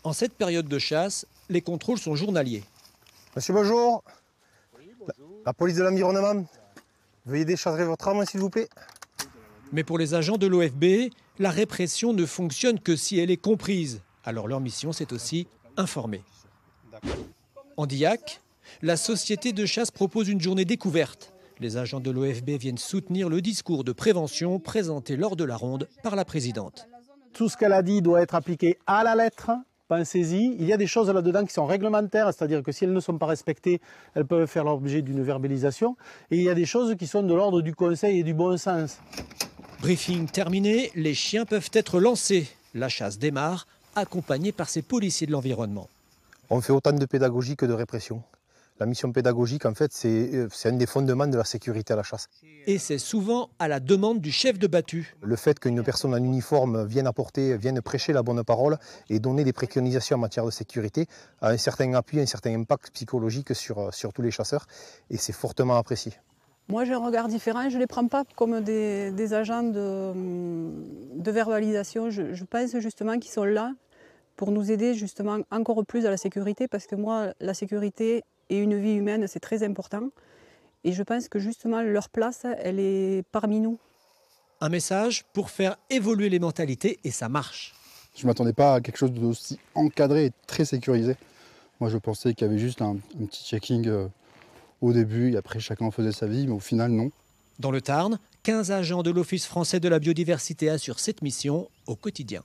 En cette période de chasse, les contrôles sont journaliers. Monsieur, bonjour. Oui, bonjour. La police de l'environnement. Veuillez décharger votre arme, s'il vous plaît. Mais pour les agents de l'OFB, la répression ne fonctionne que si elle est comprise. Alors leur mission, c'est aussi informer. En Diac, la société de chasse propose une journée découverte. Les agents de l'OFB viennent soutenir le discours de prévention présenté lors de la ronde par la présidente. Tout ce qu'elle a dit doit être appliqué à la lettre. Pensez-y, il y a des choses là-dedans qui sont réglementaires, c'est-à-dire que si elles ne sont pas respectées, elles peuvent faire l'objet d'une verbalisation. Et il y a des choses qui sont de l'ordre du conseil et du bon sens. Briefing terminé, les chiens peuvent être lancés. La chasse démarre, accompagnée par ces policiers de l'environnement. On fait autant de pédagogie que de répression. La mission pédagogique, en fait, c'est un des fondements de la sécurité à la chasse. Et c'est souvent à la demande du chef de battu. Le fait qu'une personne en uniforme vienne prêcher la bonne parole et donner des préconisations en matière de sécurité a un certain appui, un certain impact psychologique sur tous les chasseurs et c'est fortement apprécié. Moi j'ai un regard différent, je ne les prends pas comme des agents de verbalisation. Je pense justement qu'ils sont là pour nous aider justement encore plus à la sécurité parce que moi la sécurité et une vie humaine c'est très important et je pense que justement leur place elle est parmi nous. Un message pour faire évoluer les mentalités et ça marche. Je ne m'attendais pas à quelque chose d'aussi encadré et très sécurisé. Moi je pensais qu'il y avait juste un petit checking au début et après chacun faisait sa vie mais au final non. Dans le Tarn, 15 agents de l'Office français de la biodiversité assurent cette mission au quotidien.